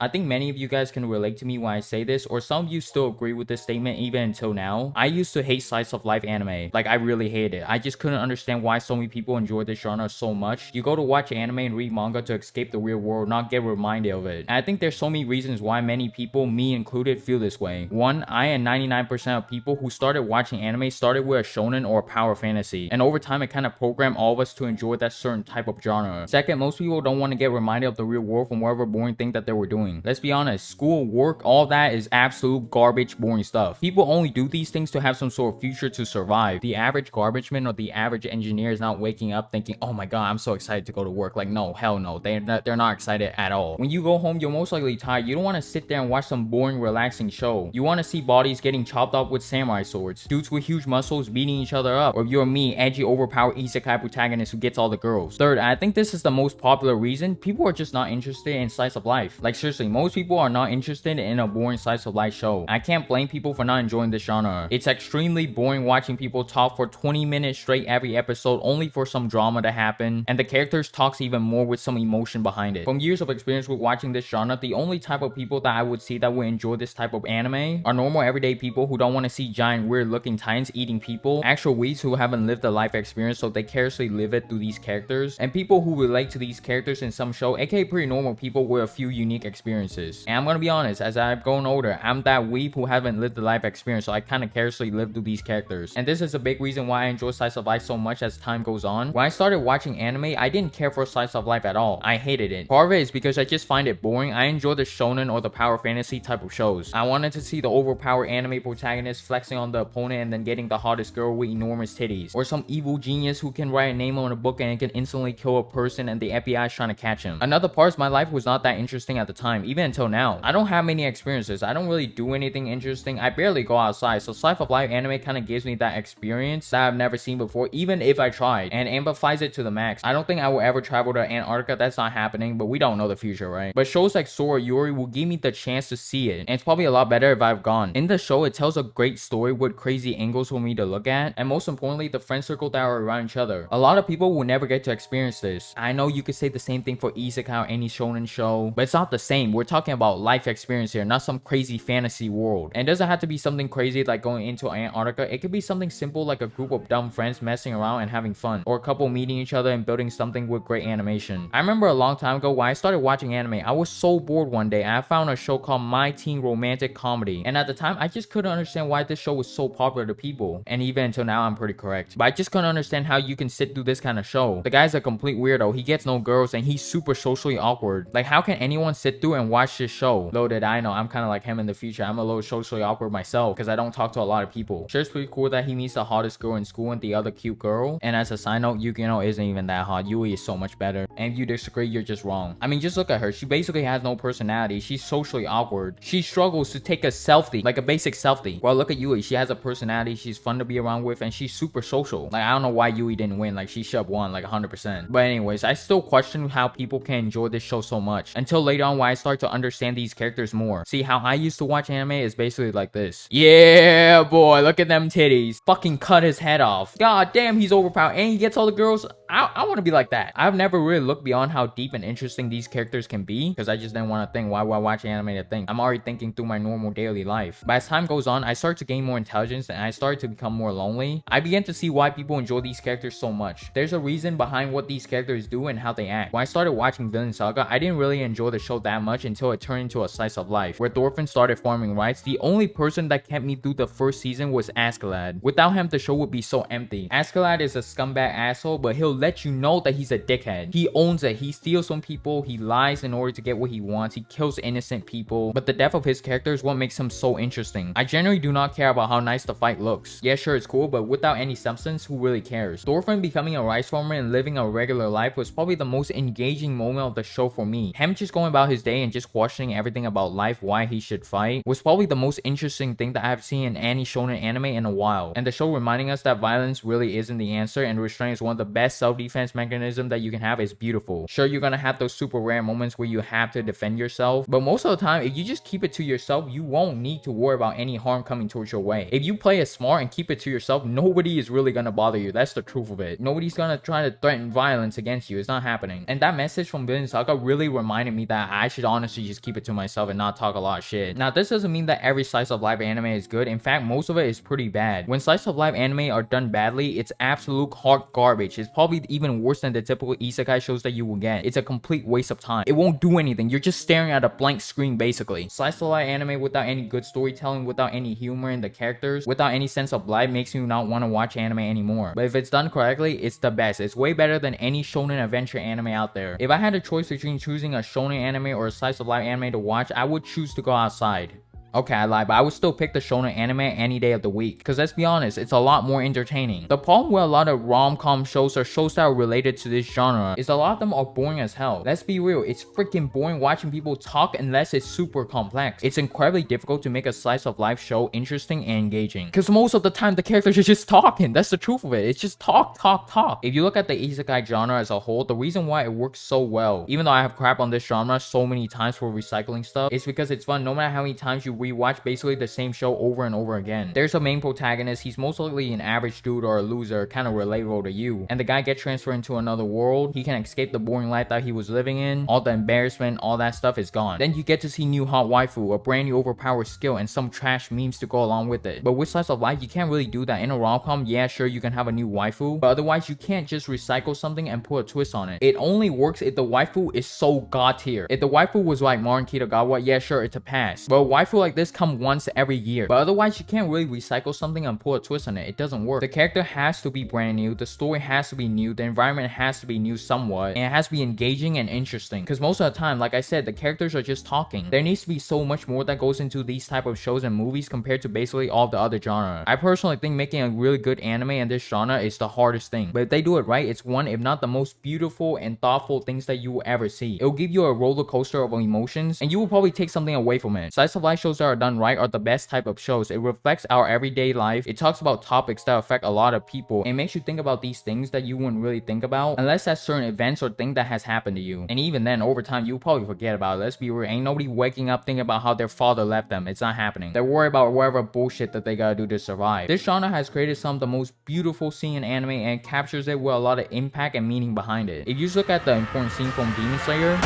I think many of you guys can relate to me when I say this, or some of you still agree with this statement even until now. I used to hate slice of life anime. Like, I really hated it. I just couldn't understand why so many people enjoy this genre so much. You go to watch anime and read manga to escape the real world, not get reminded of it. And I think there's so many reasons why many people, me included, feel this way. One, I and 99% of people who started watching anime started with a shonen or a power fantasy, and over time it kind of programmed all of us to enjoy that certain type of genre. Second, most people don't want to get reminded of the real world from whatever boring thing that they were doing. Let's be honest, school, work, all that is absolute garbage, boring stuff. People only do these things to have some sort of future to survive. The average garbage man or the average engineer is not waking up thinking, oh my god, I'm so excited to go to work. Like, no, hell no, they're not excited at all. When you go home, you're most likely tired. You don't want to sit there and watch some boring, relaxing show. You want to see bodies getting chopped up with samurai swords, dudes with huge muscles beating each other up, or you're me, edgy, overpowered isekai protagonist who gets all the girls. Third, I think this is the most popular reason, people are just not interested in slice of life. Like, seriously, most people are not interested in a boring slice of life show. I can't blame people for not enjoying this genre. It's extremely boring watching people talk for 20 minutes straight every episode only for some drama to happen, and the characters talks even more with some emotion behind it. From years of experience with watching this genre, the only type of people that I would see that would enjoy this type of anime are normal everyday people who don't want to see giant weird looking titans eating people, actual weeds who haven't lived a life experience so they carelessly live it through these characters, and people who relate to these characters in some show, aka pretty normal people with a few unique experiences. And I'm gonna be honest, as I've grown older, I'm that weeb who haven't lived the life experience, so I kind of carelessly live through these characters. And this is a big reason why I enjoy slice of life so much as time goes on. When I started watching anime, I didn't care for slice of life at all. I hated it. Part of it is because I just find it boring. I enjoy the shonen or the power fantasy type of shows. I wanted to see the overpowered anime protagonist flexing on the opponent and then getting the hottest girl with enormous titties, or some evil genius who can write a name on a book and it can instantly kill a person and the FBI is trying to catch him. Another part is my life was not that interesting at the time, even until now. I don't have many experiences. I don't really do anything interesting. I barely go outside, so slice of life anime kind of gives me that experience that I've never seen before, even if I tried, and amplifies it to the max. I don't think I will ever travel to Antarctica. That's not happening, but we don't know the future, right? But shows like Sora Yuri will give me the chance to see it, and it's probably a lot better if I've gone. In the show, it tells a great story with crazy angles for me to look at, and most importantly, the friend circle that are around each other. A lot of people will never get to experience this. I know you could say the same thing for isekai or any shonen show, but it's not the same. We're talking about life experience here, not some crazy fantasy world. And it doesn't have to be something crazy like going into Antarctica. It could be something simple like a group of dumb friends messing around and having fun, or a couple meeting each other and building something with great animation. I remember a long time ago when I started watching anime, I was so bored one day and I found a show called My Teen Romantic Comedy, and at the time I just couldn't understand why this show was so popular to people, and even until now I'm pretty correct. But I just couldn't understand how you can sit through this kind of show. The guy's a complete weirdo, he gets no girls, and he's super socially awkward. Like, how can anyone sit through and watch this show? Little did I know, I'm kind of like him in the future. I'm a little socially awkward myself because I don't talk to a lot of people. Sure, it's pretty cool that he meets the hottest girl in school and the other cute girl, and as a side note, Yukino isn't even that hot. Yui is so much better, and if you disagree, you're just wrong. I mean, just look at her. She basically has no personality. She's socially awkward. She struggles to take a selfie, like a basic selfie. Well, look at Yui. She has a personality. She's fun to be around with, and she's super social. Like, I don't know why Yui didn't win. Like, she should have won like 100%. But anyways, I still question how people can enjoy this show so much until later on when I start to understand these characters more. See, how I used to watch anime is basically like this. Yeah, boy, look at them titties. Fucking cut his head off. God damn, he's overpowered and he gets all the girls. I want to be like that. I've never really looked beyond how deep and interesting these characters can be because I just didn't want to think, why would I watch anime to think? I'm already thinking through my normal daily life. But as time goes on, I start to gain more intelligence and I start to become more lonely. I began to see why people enjoy these characters so much. There's a reason behind what these characters do and how they act. When I started watching Vinland Saga, I didn't really enjoy the show that much until it turned into a slice of life, where Thorfinn started farming rights. The only person that kept me through the first season was Askeladd. Without him, the show would be so empty. Askeladd is a scumbag asshole, but he'll let you know that he's a dickhead. He owns it. He steals from people. He lies in order to get what he wants. He kills innocent people. But the depth of his character is what makes him so interesting. I generally do not care about how nice the fight looks. Yeah, sure, it's cool, but without any substance, who really cares? Thorfinn becoming a rice farmer and living a regular life was probably the most engaging moment of the show for me. Him just going about his day and just questioning everything about life, why he should fight, was probably the most interesting thing that I've seen in any shonen anime in a while. And the show reminding us that violence really isn't the answer, and restraint is one of the best self-defense mechanisms that you can have is beautiful. Sure, you're gonna have those super rare moments where you have to defend yourself, but most of the time, if you just keep it to yourself, you won't need to worry about any harm coming towards your way. If you play it smart and keep it to yourself, nobody is really gonna bother you. That's the truth of it. Nobody's gonna try to threaten violence against you. It's not happening. And that message from Vinland Saga really reminded me that I should honestly just keep it to myself and not talk a lot of shit. Now, this doesn't mean that every slice of life anime is good. In fact, most of it is pretty bad. When slice of life anime are done badly, it's absolute hot garbage. It's probably even worse than the typical isekai shows that you will get. It's a complete waste of time. It won't do anything. You're just staring at a blank screen basically. Slice of life anime without any good storytelling, without any humor in the characters, without any sense of life makes you not want to watch anime anymore. But if it's done correctly, it's the best. It's way better than any shonen adventure anime out there. If I had a choice between choosing a shonen anime or a slice of life anime to watch, I would choose to go outside. Okay, I lied, but I would still pick the shonen anime any day of the week. Because let's be honest, it's a lot more entertaining. The problem with a lot of rom-com shows or shows that are related to this genre is a lot of them are boring as hell. Let's be real, it's freaking boring watching people talk unless it's super complex. It's incredibly difficult to make a slice of life show interesting and engaging. Because most of the time, the characters are just talking. That's the truth of it. It's just talk, talk, talk. If you look at the isekai genre as a whole, the reason why it works so well, even though I have crap on this genre so many times for recycling stuff, is because it's fun no matter how many times you rewatch basically the same show over and over again. There's a main protagonist, he's most likely an average dude or a loser, kind of relatable to you, and the guy gets transferred into another world. He can escape the boring life that he was living in. All the embarrassment, all that stuff is gone. Then you get to see new hot waifu, a brand new overpowered skill, and some trash memes to go along with it. But with slice of life, you can't really do that. In a rom-com, yeah, sure, you can have a new waifu, but otherwise you can't just recycle something and put a twist on it. It only works if the waifu is so god tier. If the waifu was like Marin Kitagawa, yeah, sure, it's a pass. But a waifu like this come once every year. But otherwise, you can't really recycle something and put a twist on it. It doesn't work. The character has to be brand new, the story has to be new, the environment has to be new somewhat, and it has to be engaging and interesting. Because most of the time, like I said, the characters are just talking. There needs to be so much more that goes into these type of shows and movies compared to basically all the other genre. I personally think making a really good anime in this genre is the hardest thing. But if they do it right, it's one, if not the most beautiful and thoughtful things that you will ever see. It will give you a roller coaster of emotions, and you will probably take something away from it. Slice of life shows that are done right are the best type of shows. It reflects our everyday life. It talks about topics that affect a lot of people. It makes you think about these things that you wouldn't really think about unless that's certain events or thing that has happened to you. And even then, over time, you'll probably forget about it. Let's be real. Ain't nobody waking up thinking about how their father left them. It's not happening. They're worried about whatever bullshit that they gotta do to survive. This genre has created some of the most beautiful scene in anime and captures it with a lot of impact and meaning behind it. If you just look at the important scene from Demon Slayer,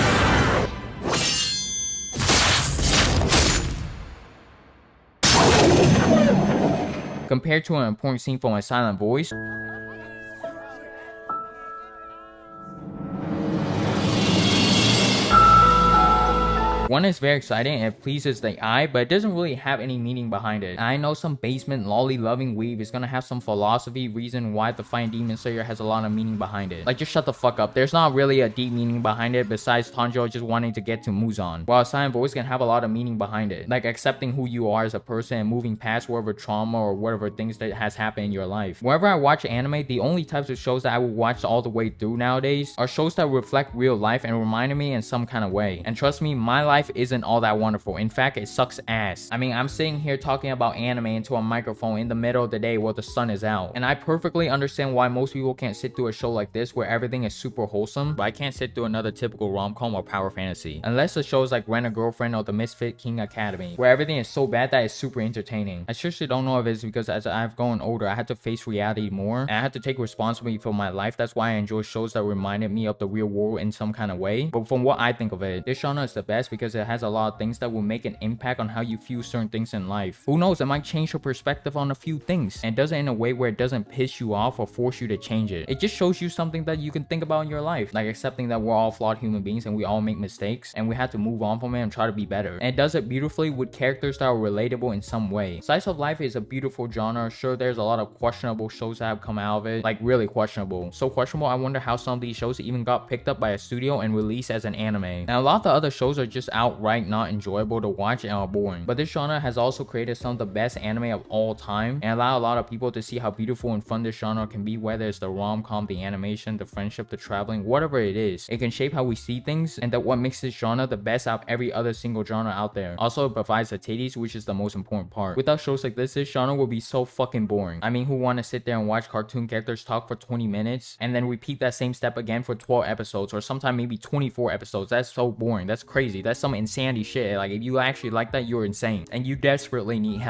compared to an important scene from A Silent Voice, one is very exciting and it pleases the eye, but it doesn't really have any meaning behind it. I know some basement lolly loving weeb is gonna have some philosophy reason why the fight Demon Slayer has a lot of meaning behind it. Like, just shut the fuck up. There's not really a deep meaning behind it besides Tanjiro just wanting to get to Muzan. While A Silent Voice can have a lot of meaning behind it, like accepting who you are as a person and moving past whatever trauma or whatever things that has happened in your life. Whenever I watch anime, the only types of shows that I will watch all the way through nowadays are shows that reflect real life and remind me in some kind of way. And trust me, my life isn't all that wonderful. In fact, it sucks ass. I mean, I'm sitting here talking about anime into a microphone in the middle of the day while the sun is out. And I perfectly understand why most people can't sit through a show like this where everything is super wholesome, but I can't sit through another typical rom-com or power fantasy. Unless the shows like Rent a Girlfriend or The Misfit King Academy, where everything is so bad that it's super entertaining. I seriously don't know if it's because as I've grown older, I had to face reality more, and I had to take responsibility for my life. That's why I enjoy shows that reminded me of the real world in some kind of way. But from what I think of it, this genre is the best because it has a lot of things that will make an impact on how you view certain things in life. Who knows, it might change your perspective on a few things, and does it in a way where it doesn't piss you off or force you to change it. It just shows you something that you can think about in your life, like accepting that we're all flawed human beings and we all make mistakes and we have to move on from it and try to be better. And it does it beautifully with characters that are relatable in some way. Slice of life is a beautiful genre. Sure, there's a lot of questionable shows that have come out of it, like really questionable. So questionable, I wonder how some of these shows even got picked up by a studio and released as an anime. And a lot of the other shows are just outright not enjoyable to watch and are boring. But this genre has also created some of the best anime of all time and allow a lot of people to see how beautiful and fun this genre can be, whether it's the rom-com, the animation, the friendship, the traveling, whatever it is. It can shape how we see things, and that what makes this genre the best out of every other single genre out there. Also, it provides the titties, which is the most important part. Without shows like this genre will be so fucking boring. I mean, who want to sit there and watch cartoon characters talk for 20 minutes and then repeat that same step again for 12 episodes or sometimes maybe 24 episodes? That's so boring. That's crazy. That's some insanity shit. Like, if you actually like that, you're insane and you desperately need help.